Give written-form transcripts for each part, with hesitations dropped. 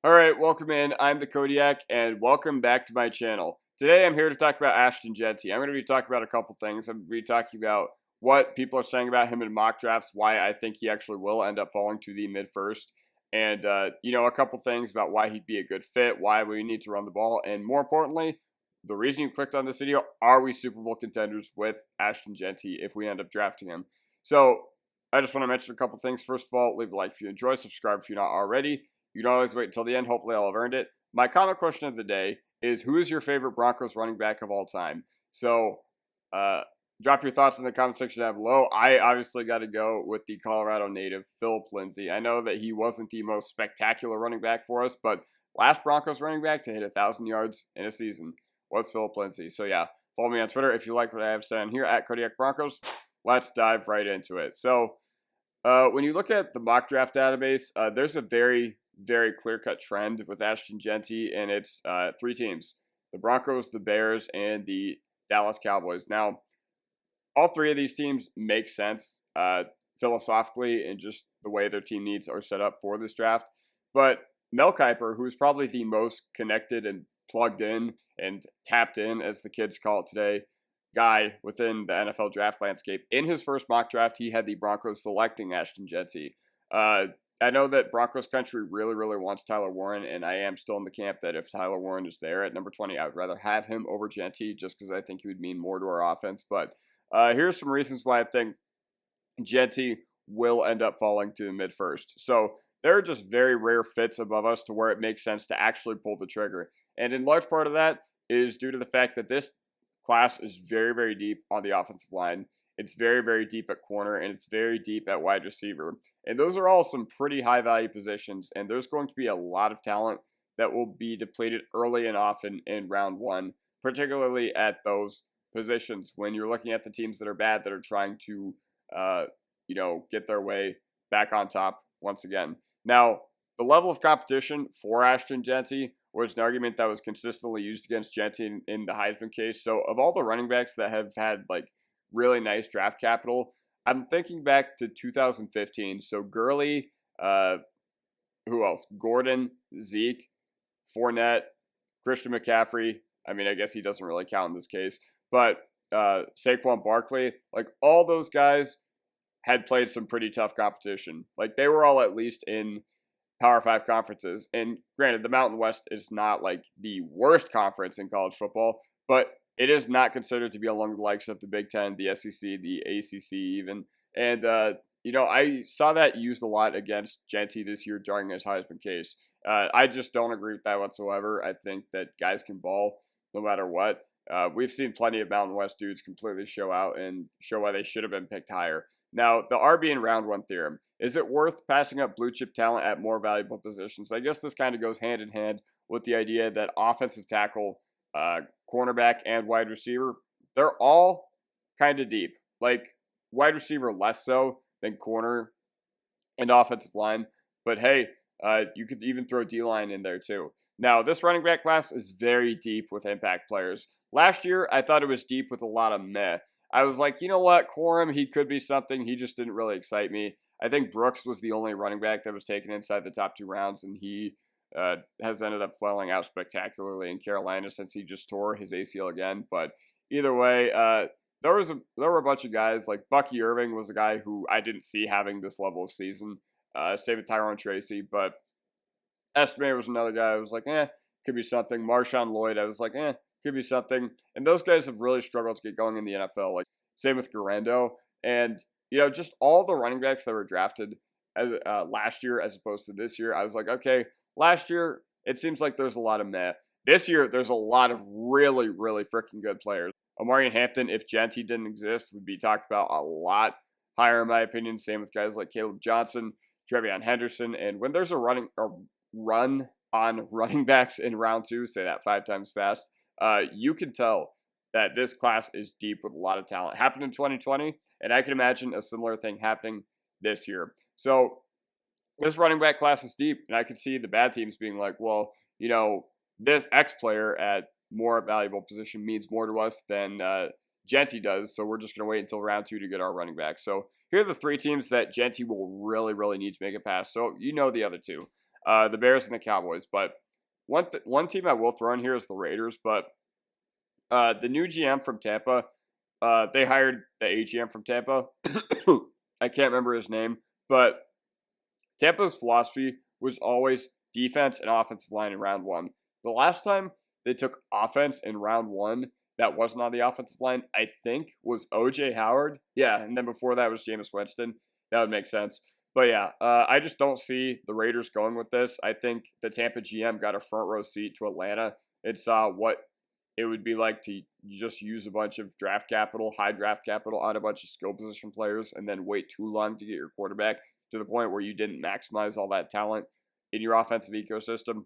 Alright, welcome in. I'm the Kodiak, and welcome back to my channel. Today I'm here to talk about Ashton Jeanty. I'm going to be talking about a couple things. I'm going to be talking about what people are saying about him in mock drafts, why I think he actually will end up falling to the mid-first, and, a couple things about why he'd be a good fit, why we need to run the ball, and more importantly, the reason you clicked on this video, are we Super Bowl contenders with Ashton Jeanty if we end up drafting him? So, I just want to mention a couple things. First of all, leave a like if you enjoy, subscribe if you're not already. You can always wait until the end. Hopefully, I'll have earned it. My comment question of the day is, who is your favorite Broncos running back of all time? So, drop your thoughts in the comment section down below. I obviously got to go with the Colorado native, Philip Lindsay. I know that he wasn't the most spectacular running back for us, but last Broncos running back to hit 1,000 yards in a season was Philip Lindsay. So, yeah, follow me on Twitter if you like what I have said on here, at Kodiak Broncos. Let's dive right into it. So, when you look at the mock draft database, there's a very clear-cut trend with Ashton Jeanty, and it's three teams: the Broncos, the Bears, and the Dallas Cowboys. Now, all three of these teams make sense philosophically and just the way their team needs are set up for this draft. But Mel Kiper, who's probably the most connected and plugged in and tapped in, as the kids call it today, guy within the NFL draft landscape, in his first mock draft, he had the Broncos selecting Ashton Jeanty. I know that Broncos country really wants Tyler Warren, and I am still in the camp that if Tyler Warren is there at number 20, I would rather have him over Jeanty just because I think he would mean more to our offense. But here's some reasons why I think Jeanty will end up falling to the mid-first. So there are just very rare fits above us to where it makes sense to actually pull the trigger. And in large part of that is due to the fact that this class is very deep on the offensive line. It's very deep at corner, and it's very deep at wide receiver. And those are all some pretty high-value positions, and there's going to be a lot of talent that will be depleted early and often in round one, particularly at those positions when you're looking at the teams that are bad that are trying to, get their way back on top once again. Now, the level of competition for Ashton Jeanty was an argument that was consistently used against Jeanty in the Heisman case. So, of all the running backs that have had, really nice draft capital, I'm thinking back to 2015. So Gurley, who else? Gordon, Zeke, Fournette, Christian McCaffrey. I mean, I guess he doesn't really count in this case. But Saquon Barkley, all those guys had played some pretty tough competition. They were all at least in Power 5 conferences. And granted, the Mountain West is not the worst conference in college football, but it is not considered to be along the likes of the Big Ten, the SEC, the ACC even. And, I saw that used a lot against Jeanty this year during his Heisman case. I just don't agree with that whatsoever. I think that guys can ball no matter what. We've seen plenty of Mountain West dudes completely show out and show why they should have been picked higher. Now, the RB in round one theorem. Is it worth passing up blue chip talent at more valuable positions? I guess this kind of goes hand in hand with the idea that offensive tackle, cornerback, and wide receiver, they're all kind of deep. Wide receiver less so than corner and offensive line. But hey, you could even throw D-line in there too. Now, this running back class is very deep with impact players. Last year, I thought it was deep with a lot of meh. I was like, you know what, Corum, he could be something. He just didn't really excite me. I think Brooks was the only running back that was taken inside the top 2 rounds, and he has ended up flailing out spectacularly in Carolina since he just tore his ACL again. But either way, there were a bunch of guys. Bucky Irving was a guy who I didn't see having this level of season. Same with Tyrone Tracy, but Estimator was another guy I was like, could be something. Marshawn Lloyd, I was like, could be something. And those guys have really struggled to get going in the NFL. Same with Garando. And, just all the running backs that were drafted as last year as opposed to this year, I was like, okay, last year, it seems like there's a lot of meh. This year, there's a lot of really freaking good players. Omarion Hampton, if Jeanty didn't exist, would be talked about a lot higher, in my opinion. Same with guys like Caleb Johnson, Trevion Henderson. And when there's a run on running backs in round 2, say that 5 times fast, you can tell that this class is deep with a lot of talent. Happened in 2020, and I can imagine a similar thing happening this year. So this running back class is deep, and I could see the bad teams being like, well, this X player at more valuable position means more to us than Jeanty does, so we're just going to wait until round 2 to get our running back. So here are the 3 teams that Jeanty will really need to make it past. So the other 2. the Bears and the Cowboys. But one team I will throw in here is the Raiders. But the new GM from Tampa, they hired the AGM from Tampa. I can't remember his name, but Tampa's philosophy was always defense and offensive line in round one. The last time they took offense in round one that wasn't on the offensive line, I think, was O.J. Howard. Yeah, and then before that was Jameis Winston. That would make sense. But yeah, I just don't see the Raiders going with this. I think the Tampa GM got a front row seat to Atlanta and saw what it would be like to just use a bunch of draft capital, high draft capital on a bunch of skill position players and then wait too long to get your quarterback to the point where you didn't maximize all that talent in your offensive ecosystem.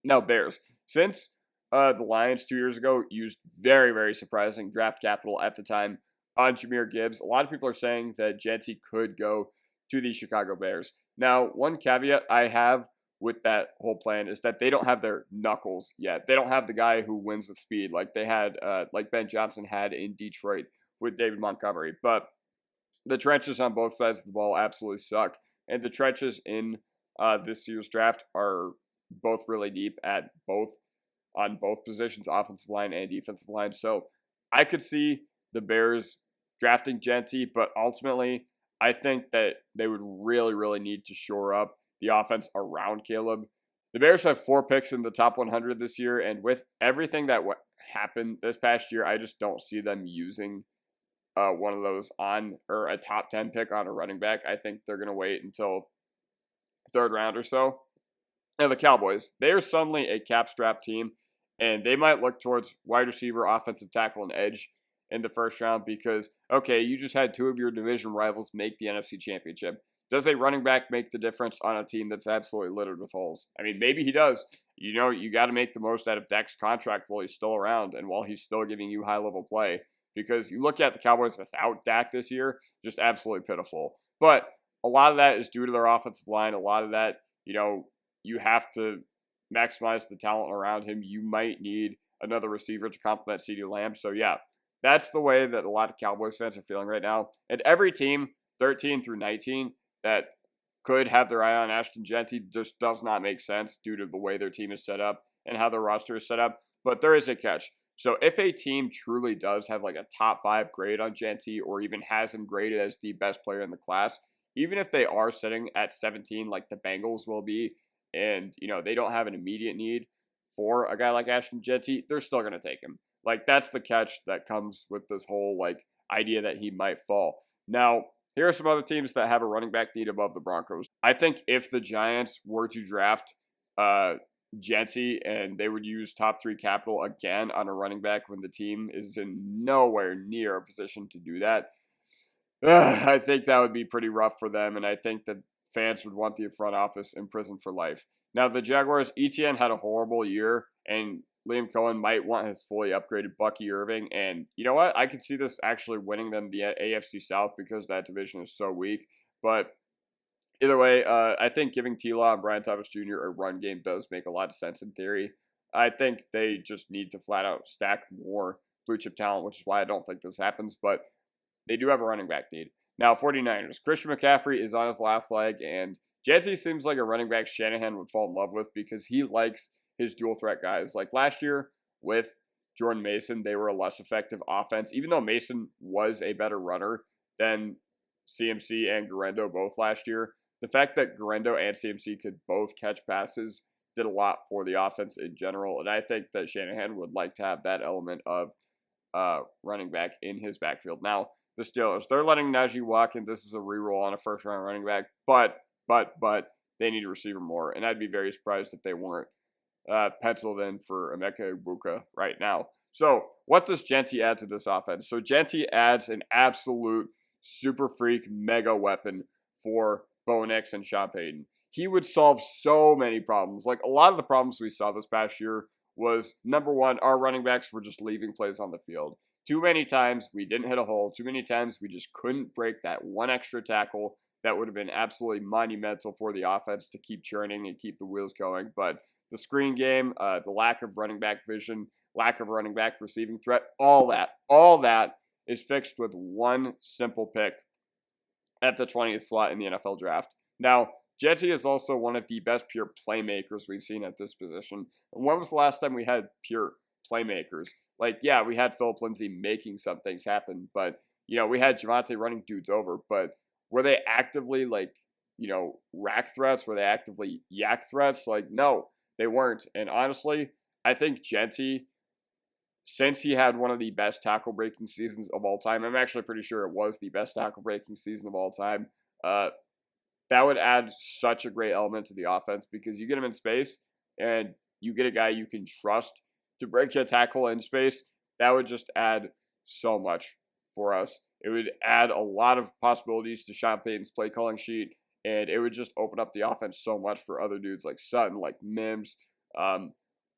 Now, Bears. Since the Lions 2 years ago used very, very surprising draft capital at the time on Jahmyr Gibbs, a lot of people are saying that Jeanty could go to the Chicago Bears. Now, one caveat I have with that whole plan is that they don't have their knuckles yet. They don't have the guy who wins with speed like they had, like Ben Johnson had in Detroit with David Montgomery. But the trenches on both sides of the ball absolutely suck. And the trenches in this year's draft are both really deep on both positions, offensive line and defensive line. So I could see the Bears drafting Jeanty, but ultimately I think that they would really, really need to shore up the offense around Caleb. The Bears have 4 picks in the top 100 this year, and with everything that happened this past year, I just don't see them using one of those on, or a top 10 pick on a running back. I think they're going to wait until third round or so. And the Cowboys, they are suddenly a cap-strapped team, and they might look towards wide receiver, offensive tackle, and edge in the first round because, okay, you just had 2 of your division rivals make the NFC Championship. Does a running back make the difference on a team that's absolutely littered with holes? I mean, maybe he does. You know, you got to make the most out of Dak's contract while he's still around and while he's still giving you high-level play. Because you look at the Cowboys without Dak this year, just absolutely pitiful. But a lot of that is due to their offensive line. A lot of that, you know, you have to maximize the talent around him. You might need another receiver to complement CeeDee Lamb. So, yeah, that's the way that a lot of Cowboys fans are feeling right now. And every team, 13 through 19, that could have their eye on Ashton Jeanty just does not make sense due to the way their team is set up and how their roster is set up. But there is a catch. So if a team truly does have like a top 5 grade on Jeanty or even has him graded as the best player in the class, even if they are sitting at 17 like the Bengals will be, and, you know, they don't have an immediate need for a guy like Ashton Jeanty, they're still going to take him. Like, that's the catch that comes with this whole, like, idea that he might fall. Now, here are some other teams that have a running back need above the Broncos. I think if the Giants were to draft Jeanty and they would use top 3 capital again on a running back when the team is in nowhere near a position to do that, I think that would be pretty rough for them, and I think that fans would want the front office in prison for life. Now, the Jaguars, ETN had a horrible year, and Liam Cohen might want his fully upgraded Bucky Irving, and you know what? I could see this actually winning them the AFC South because that division is so weak, but either way, I think giving T-Law and Brian Thomas Jr. a run game does make a lot of sense in theory. I think they just need to flat out stack more blue chip talent, which is why I don't think this happens, but they do have a running back need. Now, 49ers, Christian McCaffrey is on his last leg, and Jeanty seems like a running back Shanahan would fall in love with because he likes his dual threat guys. Like last year with Jordan Mason, they were a less effective offense, even though Mason was a better runner than CMC and Garendo both last year. The fact that Garendo and CMC could both catch passes did a lot for the offense in general, and I think that Shanahan would like to have that element of running back in his backfield. Now, the Steelers, they're letting Najee walk, and this is a reroll on a first-round running back, but they need a receiver more, and I'd be very surprised if they weren't penciled in for Emeka Egbuka right now. So, what does Jeanty add to this offense? So, Jeanty adds an absolute super freak mega weapon for Bo Nix and Sean Payton. He would solve so many problems. Like, a lot of the problems we saw this past year was, number one, our running backs were just leaving plays on the field. Too many times we didn't hit a hole. Too many times we just couldn't break that one extra tackle that would have been absolutely monumental for the offense to keep churning and keep the wheels going. But the screen game, the lack of running back vision, lack of running back receiving threat, all that is fixed with one simple pick at the 20th slot in the NFL draft. Now, Jeanty is also one of the best pure playmakers we've seen at this position. And when was the last time we had pure playmakers? Like, yeah, we had Philip Lindsay making some things happen, but, we had Javonte running dudes over, but were they actively, like, rack threats? Were they actively yak threats? Like, no, they weren't. And honestly, I think Jeanty, since he had one of the best tackle breaking seasons of all time, I'm actually pretty sure it was the best tackle breaking season of all time. That would add such a great element to the offense because you get him in space and you get a guy you can trust to break a tackle in space. That would just add so much for us. It would add a lot of possibilities to Sean Payton's play calling sheet, and it would just open up the offense so much for other dudes like Sutton, like Mims.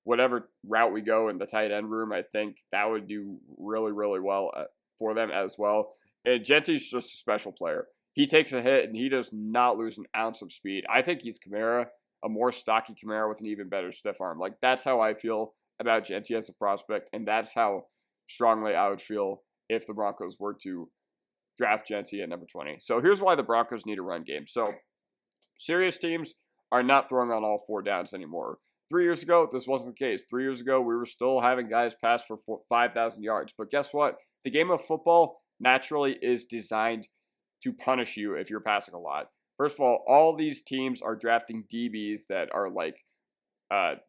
Whatever route we go in the tight end room, I think that would do really, really well for them as well. And Jeanty's just a special player. He takes a hit, and he does not lose an ounce of speed. I think he's Kamara, a more stocky Kamara with an even better stiff arm. Like, that's how I feel about Jeanty as a prospect, and that's how strongly I would feel if the Broncos were to draft Jeanty at number 20. So here's why the Broncos need a run game. So serious teams are not throwing on all 4 downs anymore. 3 years ago, this wasn't the case. 3 years ago, we were still having guys pass for 5,000 yards. But guess what? The game of football naturally is designed to punish you if you're passing a lot. First of all these teams are drafting DBs that are like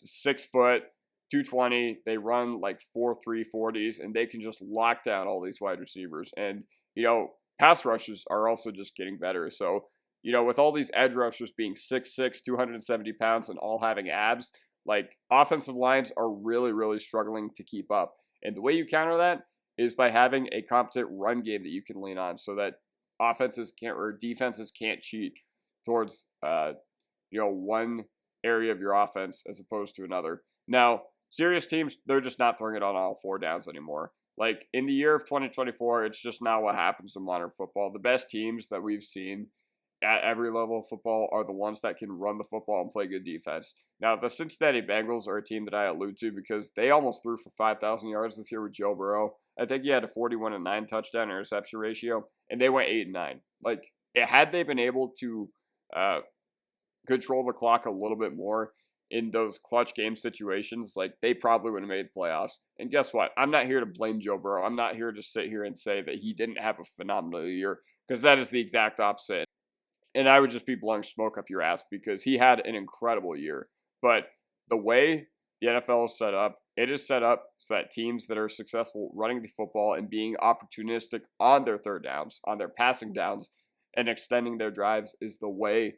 6 foot, 220. They run like 4.3 40s, and they can just lock down all these wide receivers. And, pass rushes are also just getting better. So, with all these edge rushers being 6'6", 270 pounds, and all having abs, like, offensive lines are really, really struggling to keep up. And the way you counter that is by having a competent run game that you can lean on so that offenses can't or defenses can't cheat towards, one area of your offense as opposed to another. Now, serious teams, they're just not throwing it on all 4 downs anymore. Like, in the year of 2024, it's just not what happens in modern football. The best teams that we've seen at every level of football are the ones that can run the football and play good defense. Now, the Cincinnati Bengals are a team that I allude to because they almost threw for 5,000 yards this year with Joe Burrow. I think he had a 41-9 touchdown interception ratio, and they went 8-9. Like, had they been able to control the clock a little bit more in those clutch game situations, like, they probably would have made playoffs. And guess what? I'm not here to blame Joe Burrow. I'm not here to sit here and say that he didn't have a phenomenal year, because that is the exact opposite. And I would just be blowing smoke up your ass because he had an incredible year. But the way the NFL is set up, it is set up so that teams that are successful running the football and being opportunistic on their third downs, on their passing downs, and extending their drives is the way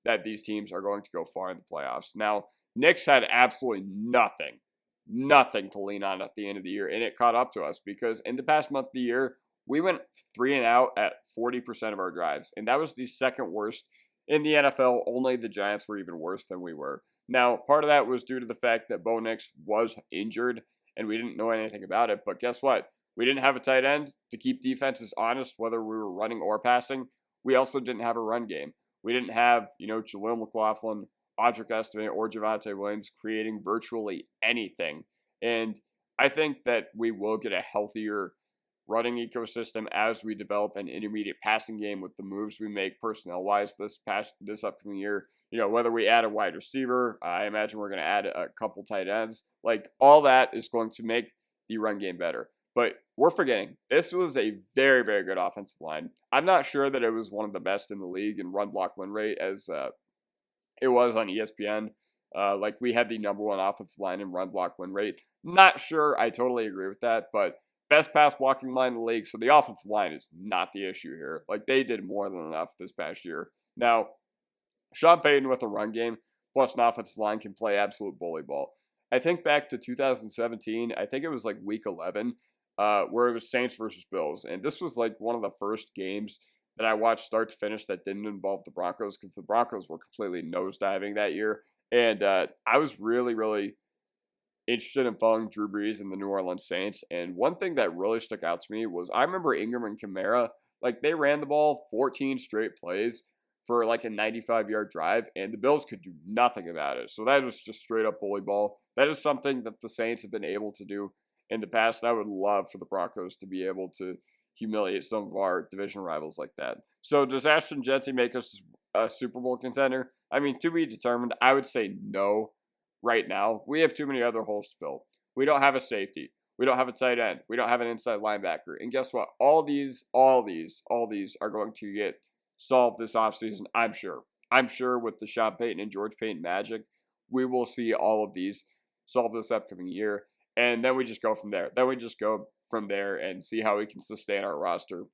that these teams are going to go far in the playoffs. Now, Knicks had absolutely nothing to lean on at the end of the year, and it caught up to us because in the past month of the year, we went 3 and out at 40% of our drives, and that was the second worst in the NFL. Only the Giants were even worse than we were. Now, part of that was due to the fact that Bo Nix was injured, and we didn't know anything about it, but guess what? We didn't have a tight end to keep defenses honest, whether we were running or passing. We also didn't have a run game. We didn't have, Jaleel McLaughlin, Audric Estime, or Javonte Williams creating virtually anything. And I think that we will get a healthier running ecosystem as we develop an intermediate passing game with the moves we make personnel-wise this upcoming year. Whether we add a wide receiver, I imagine we're going to add a couple tight ends. Like, all that is going to make the run game better. But we're forgetting, this was a very, very good offensive line. I'm not sure that it was one of the best in the league in run block win rate as it was on ESPN. Like, we had the number 1 offensive line in run block win rate. Not sure I totally agree with that, but best pass blocking line in the league, so the offensive line is not the issue here. Like, they did more than enough this past year. Now, Sean Payton with a run game plus an offensive line can play absolute bully ball. I think back to 2017, I think it was like week 11, where it was Saints versus Bills. And this was like one of the first games that I watched start to finish that didn't involve the Broncos because the Broncos were completely nosediving that year. And I was really, really interested in following Drew Brees and the New Orleans Saints. And one thing that really stuck out to me was I remember Ingram and Kamara, like, they ran the ball 14 straight plays for like a 95-yard drive, and the Bills could do nothing about it. So that was just straight up bully ball. That is something that the Saints have been able to do in the past. I would love for the Broncos to be able to humiliate some of our division rivals like that. So does Ashton Jeanty make us a Super Bowl contender? I mean, to be determined, I would say no right now. We have too many other holes to fill. We don't have a safety. We don't have a tight end. We don't have an inside linebacker. And guess what? All these are going to get solved this offseason, I'm sure. I'm sure with the Sean Payton and George Payton magic, we will see all of these solved this upcoming year. And then we just go from there. And see how we can sustain our roster.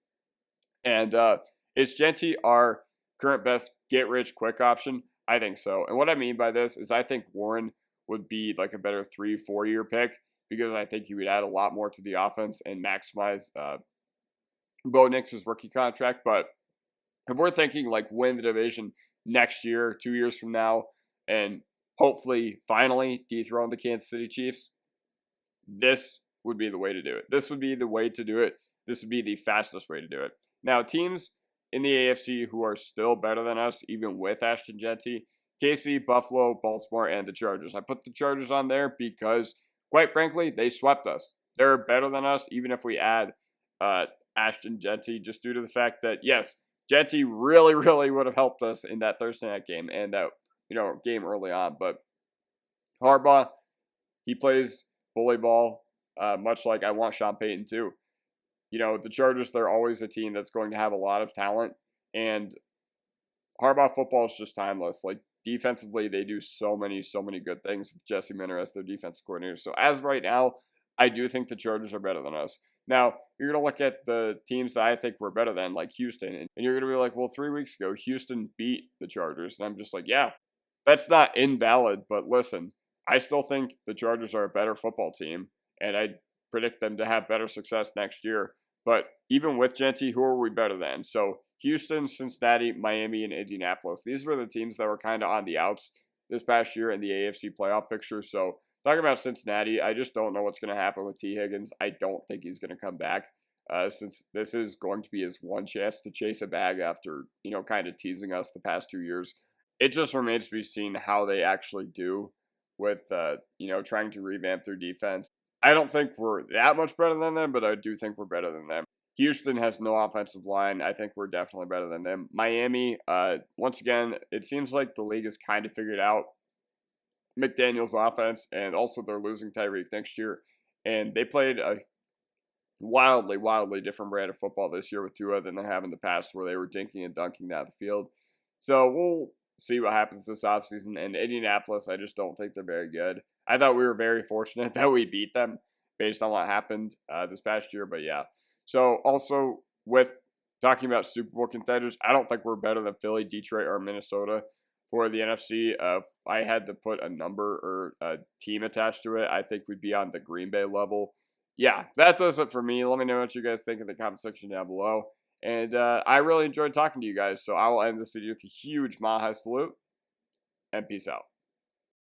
And is Jeanty our current best get-rich-quick option? I think so. And what I mean by this is I think Warren would be like a better 3-4 year pick because I think he would add a lot more to the offense and maximize Bo Nix's rookie contract. But if we're thinking like win the division next year, 2 years from now, and hopefully finally dethrone the Kansas City Chiefs, this would be the way to do it. This would be the way to do it. This would be the fastest way to do it. Now, teams in the AFC who are still better than us, even with Ashton Jeanty, KC, Buffalo, Baltimore, and the Chargers. I put the Chargers on there because, quite frankly, they swept us. They're better than us, even if we add Ashton Jeanty, just due to the fact that, yes, Jeanty really, really would have helped us in that Thursday night game and that game early on. But Harbaugh, he plays bully ball, much like I want Sean Payton too. The Chargers, they're always a team that's going to have a lot of talent, and Harbaugh football is just timeless. Like, defensively, they do so many good things with Jesse Minter as their defensive coordinator. So as of right now, I do think the Chargers are better than us. Now, you're going to look at the teams that I think we're better than, like Houston, and you're going to be like, well, 3 weeks ago, Houston beat the Chargers. And I'm just like, yeah, that's not invalid, but listen, I still think the Chargers are a better football team, and I predict them to have better success next year. But even with Jeanty, who are we better than? So Houston, Cincinnati, Miami, and Indianapolis. These were the teams that were kind of on the outs this past year in the AFC playoff picture. So talking about Cincinnati, I just don't know what's going to happen with T. Higgins. I don't think he's going to come back since this is going to be his one chance to chase a bag after, kind of teasing us the past 2 years. It just remains to be seen how they actually do with, trying to revamp their defense. I don't think we're that much better than them, but I do think we're better than them. Houston has no offensive line. I think we're definitely better than them. Miami, once again, it seems like the league has kind of figured out McDaniel's offense, and also they're losing Tyreek next year. And they played a wildly different brand of football this year with Tua than they have in the past, where they were dinking and dunking down the field. So we'll see what happens this offseason. And Indianapolis, I just don't think they're very good. I thought we were very fortunate that we beat them based on what happened this past year. But yeah. So also with talking about Super Bowl contenders, I don't think we're better than Philly, Detroit, or Minnesota for the NFC. If I had to put a number or a team attached to it, I think we'd be on the Green Bay level. Yeah, that does it for me. Let me know what you guys think in the comment section down below. And I really enjoyed talking to you guys. So I will end this video with a huge Mahi salute and peace out.